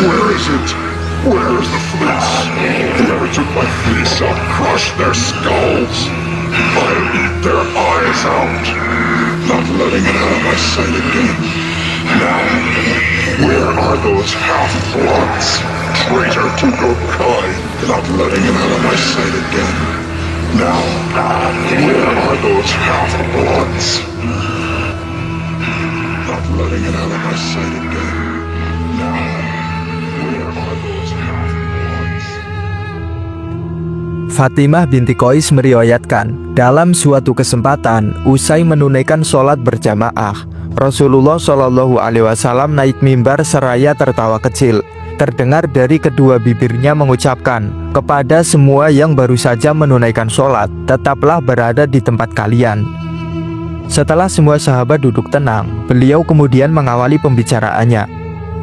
Where is it? Where is the fleece? Whoever took my fleece, I'll crush their skulls. I'll eat their eyes out, not letting it out of my sight again. Now, where are those half-bloods? Traitor to Gokai, not letting it out of my sight again. Now, where are those half-bloods? Not letting it out of my sight again. Now, where are those half-bloods? Fatimah binti Qais meriwayatkan, dalam suatu kesempatan, usai menunaikan sholat berjamaah, Rasulullah Shallallahu Alaihi Wasallam naik mimbar seraya tertawa kecil. Terdengar dari kedua bibirnya mengucapkan, kepada semua yang baru saja menunaikan sholat, tetaplah berada di tempat kalian. Setelah semua sahabat duduk tenang, beliau kemudian mengawali pembicaraannya.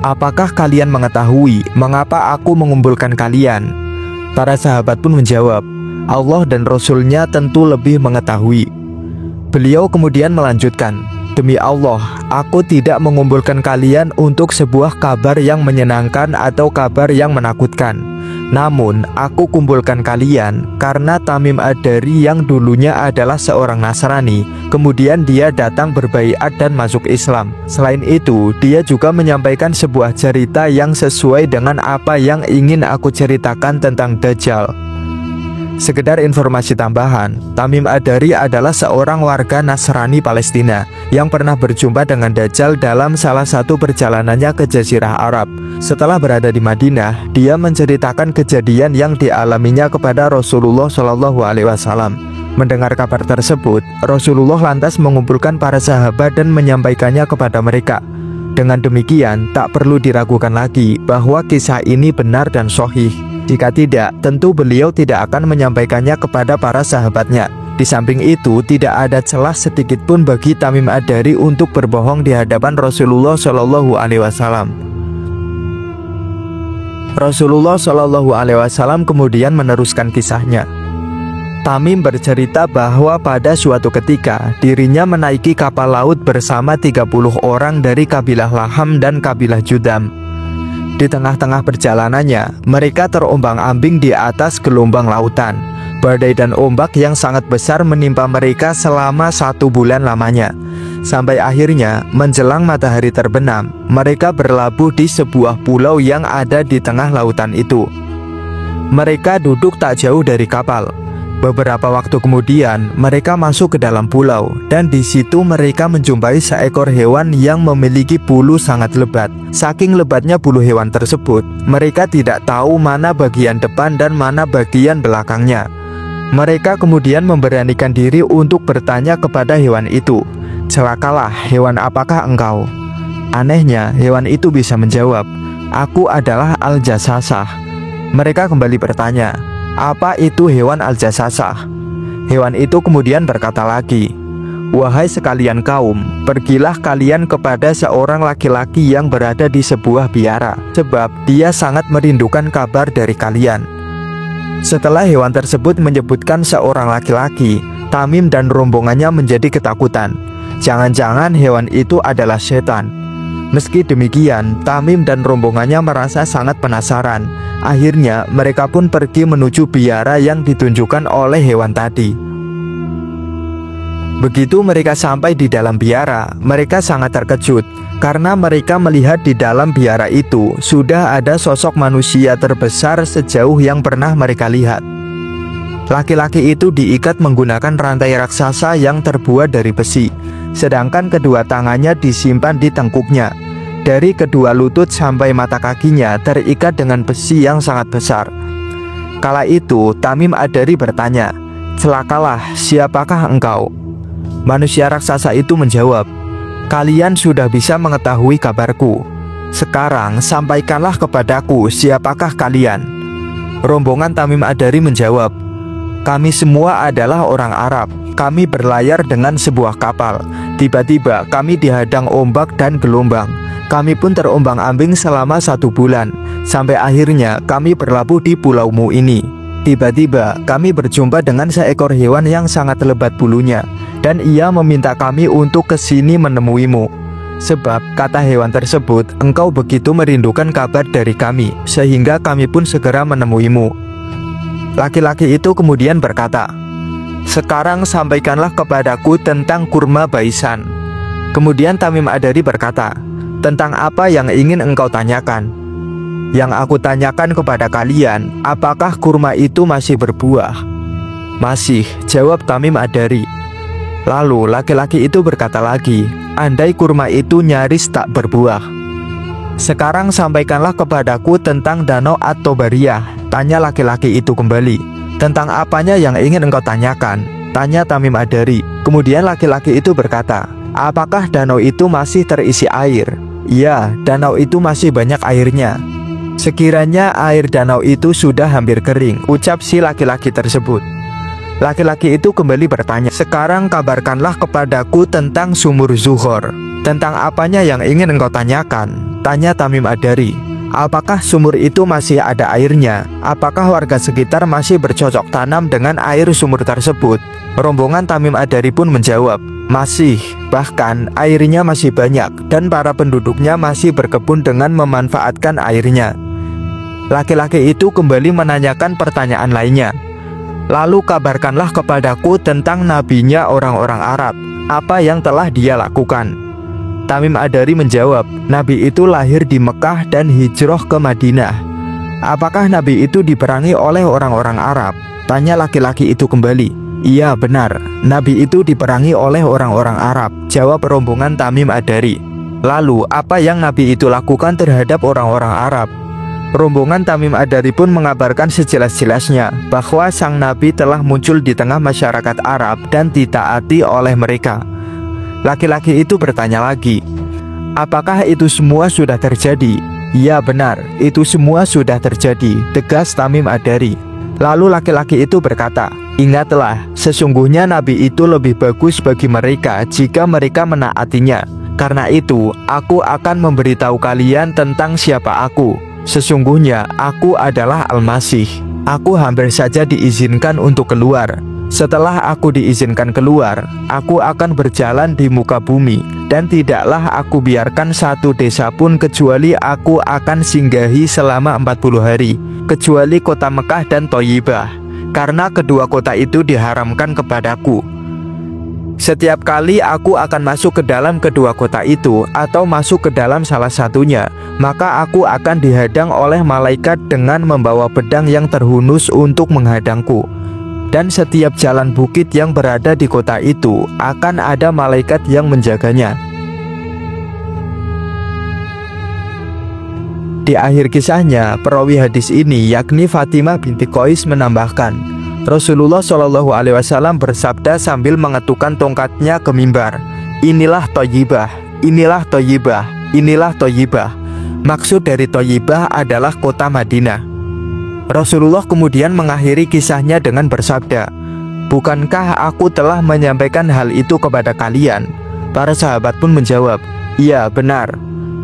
Apakah kalian mengetahui mengapa aku mengumpulkan kalian? Para sahabat pun menjawab, Allah dan Rasul-Nya tentu lebih mengetahui. Beliau kemudian melanjutkan, demi Allah, aku tidak mengumpulkan kalian untuk sebuah kabar yang menyenangkan atau kabar yang menakutkan. Namun, aku kumpulkan kalian karena Tamim Ad-Dari yang dulunya adalah seorang Nasrani, kemudian dia datang berbaiat dan masuk Islam. Selain itu, dia juga menyampaikan sebuah cerita yang sesuai dengan apa yang ingin aku ceritakan tentang Dajjal. Sekedar informasi tambahan, Tamim Ad-Dari adalah seorang warga Nasrani Palestina yang pernah berjumpa dengan Dajjal dalam salah satu perjalanannya ke Jazirah Arab. Setelah berada di Madinah, dia menceritakan kejadian yang dialaminya kepada Rasulullah Shallallahu Alaihi Wasallam. Mendengar kabar tersebut, Rasulullah lantas mengumpulkan para sahabat dan menyampaikannya kepada mereka. Dengan demikian, tak perlu diragukan lagi bahwa kisah ini benar dan sahih. Jika tidak, tentu beliau tidak akan menyampaikannya kepada para sahabatnya. Di samping itu, tidak ada celah sedikit pun bagi Tamim Ad-Dari untuk berbohong di hadapan Rasulullah Shallallahu Alaihi Wasallam. Rasulullah Shallallahu Alaihi Wasallam kemudian meneruskan kisahnya. Tamim bercerita bahwa pada suatu ketika dirinya menaiki kapal laut bersama 30 orang dari kabilah Laham dan kabilah Judam. Di tengah-tengah perjalanannya, mereka terombang-ambing di atas gelombang lautan. Badai dan ombak yang sangat besar menimpa mereka selama 1 bulan lamanya. Sampai akhirnya, menjelang matahari terbenam, mereka berlabuh di sebuah pulau yang ada di tengah lautan itu. Mereka duduk tak jauh dari kapal. Beberapa waktu kemudian, mereka masuk ke dalam pulau, dan di situ mereka menjumpai seekor hewan yang memiliki bulu sangat lebat. Saking lebatnya bulu hewan tersebut, mereka tidak tahu mana bagian depan dan mana bagian belakangnya. Mereka kemudian memberanikan diri untuk bertanya kepada hewan itu, "Celakalah, hewan apakah engkau?" Anehnya, hewan itu bisa menjawab, "Aku adalah Al-Jassasah." Mereka kembali bertanya, "Apa itu hewan Al-Jassasah?" Hewan itu kemudian berkata lagi, "Wahai sekalian kaum, pergilah kalian kepada seorang laki-laki yang berada di sebuah biara, sebab dia sangat merindukan kabar dari kalian." Setelah hewan tersebut menyebutkan seorang laki-laki, Tamim dan rombongannya menjadi ketakutan. Jangan-jangan hewan itu adalah setan. Meski demikian, Tamim dan rombongannya merasa sangat penasaran. Akhirnya, mereka pun pergi menuju biara yang ditunjukkan oleh hewan tadi. Begitu mereka sampai di dalam biara, mereka sangat terkejut karena mereka melihat di dalam biara itu sudah ada sosok manusia terbesar sejauh yang pernah mereka lihat. Laki-laki itu diikat menggunakan rantai raksasa yang terbuat dari besi, sedangkan kedua tangannya disimpan di tengkuknya. Dari kedua lutut sampai mata kakinya terikat dengan besi yang sangat besar. Kala itu Tamim Ad-Dari bertanya, "Celakalah, siapakah engkau?" Manusia raksasa itu menjawab, "Kalian sudah bisa mengetahui kabarku. Sekarang sampaikanlah kepadaku siapakah kalian." Rombongan Tamim Ad-Dari menjawab, "Kami semua adalah orang Arab. Kami berlayar dengan sebuah kapal. Tiba-tiba kami dihadang ombak dan gelombang. Kami pun terombang-ambing selama 1 bulan. Sampai akhirnya kami berlabuh di pulaumu ini. Tiba-tiba kami berjumpa dengan seekor hewan yang sangat lebat bulunya, dan ia meminta kami untuk ke sini menemuimu. Sebab, kata hewan tersebut, engkau begitu merindukan kabar dari kami, sehingga kami pun segera menemuimu. Laki-laki itu kemudian berkata, sekarang sampaikanlah kepadaku tentang kurma baisan. Kemudian Tamim Ad-Dari berkata, tentang apa yang ingin engkau tanyakan? Yang aku tanyakan kepada kalian, apakah kurma itu masih berbuah? Masih, jawab Tamim Ad-Dari. Lalu laki-laki itu berkata lagi, andai kurma itu nyaris tak berbuah. Sekarang sampaikanlah kepadaku tentang danau At-Tobariyah. Tanya laki-laki itu kembali. Tentang apanya yang ingin engkau tanyakan? Tanya Tamim Ad-Dari. Kemudian laki-laki itu berkata, apakah danau itu masih terisi air? Ya, danau itu masih banyak airnya. Sekiranya air danau itu sudah hampir kering, ucap si laki-laki tersebut. Laki-laki itu kembali bertanya, sekarang kabarkanlah kepadaku tentang sumur Zuhor. Tentang apanya yang ingin engkau tanyakan? Tanya Tamim Ad-Dari. Apakah sumur itu masih ada airnya? Apakah warga sekitar masih bercocok tanam dengan air sumur tersebut? Rombongan Tamim Ad-Dari pun menjawab, masih, bahkan airnya masih banyak dan para penduduknya masih berkebun dengan memanfaatkan airnya. Laki-laki itu kembali menanyakan pertanyaan lainnya. Lalu kabarkanlah kepadaku tentang nabinya orang-orang Arab, apa yang telah dia lakukan. Tamim Ad-Dari menjawab, nabi itu lahir di Mekah dan hijrah ke Madinah. Apakah nabi itu diperangi oleh orang-orang Arab? Tanya laki-laki itu kembali. Iya benar, nabi itu diperangi oleh orang-orang Arab, jawab rombongan Tamim Ad-Dari. Lalu apa yang nabi itu lakukan terhadap orang-orang Arab? Rombongan Tamim Ad-Dari pun mengabarkan sejelas-jelasnya bahwa sang nabi telah muncul di tengah masyarakat Arab dan ditaati oleh mereka. Laki-laki itu bertanya lagi, apakah itu semua sudah terjadi? Ya benar, itu semua sudah terjadi, tegas Tamim Ad-Dari. Lalu laki-laki itu berkata, ingatlah, sesungguhnya nabi itu lebih bagus bagi mereka jika mereka menaatinya. Karena itu, aku akan memberitahu kalian tentang siapa aku. Sesungguhnya aku adalah Al-Masih. Aku hampir saja diizinkan untuk keluar. Setelah aku diizinkan keluar, aku akan berjalan di muka bumi, dan tidaklah aku biarkan satu desa pun kecuali aku akan singgahi selama 40 hari, kecuali kota Mekah dan Thayyibah, karena kedua kota itu diharamkan kepadaku. Setiap kali aku akan masuk ke dalam kedua kota itu atau masuk ke dalam salah satunya, maka aku akan dihadang oleh malaikat dengan membawa pedang yang terhunus untuk menghadangku. Dan setiap jalan bukit yang berada di kota itu akan ada malaikat yang menjaganya. Di akhir kisahnya, perawi hadis ini yakni Fatimah binti Qais menambahkan, Rasulullah Shallallahu Alaihi Wasallam bersabda sambil mengetukkan tongkatnya ke mimbar, inilah Thayyibah, inilah Thayyibah, inilah Thayyibah. Maksud dari Thayyibah adalah kota Madinah. Rasulullah kemudian mengakhiri kisahnya dengan bersabda, bukankah aku telah menyampaikan hal itu kepada kalian? Para sahabat pun menjawab, iya benar.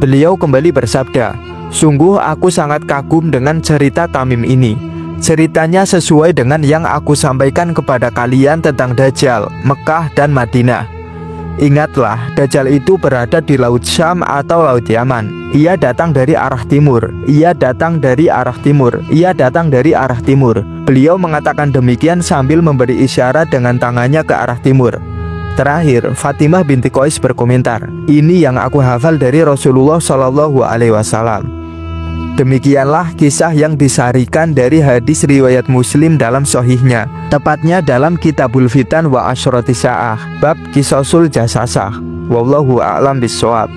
Beliau kembali bersabda, sungguh aku sangat kagum dengan cerita Tamim ini. Ceritanya sesuai dengan yang aku sampaikan kepada kalian tentang Dajjal, Mekah dan Madinah. Ingatlah, Dajjal itu berada di Laut Syam atau Laut Yaman. Ia datang dari arah timur. Ia datang dari arah timur. Ia datang dari arah timur. Beliau mengatakan demikian sambil memberi isyarat dengan tangannya ke arah timur. Terakhir, Fatimah binti Qais berkomentar, ini yang aku hafal dari Rasulullah Shallallahu Alaihi Wasallam. Demikianlah kisah yang disarikan dari hadis riwayat Muslim dalam sahihnya, tepatnya dalam Kitabul Fitan wa Asyrati Sa'ah, bab Qisasul Jasasah. Wallahu a'lam bishawab.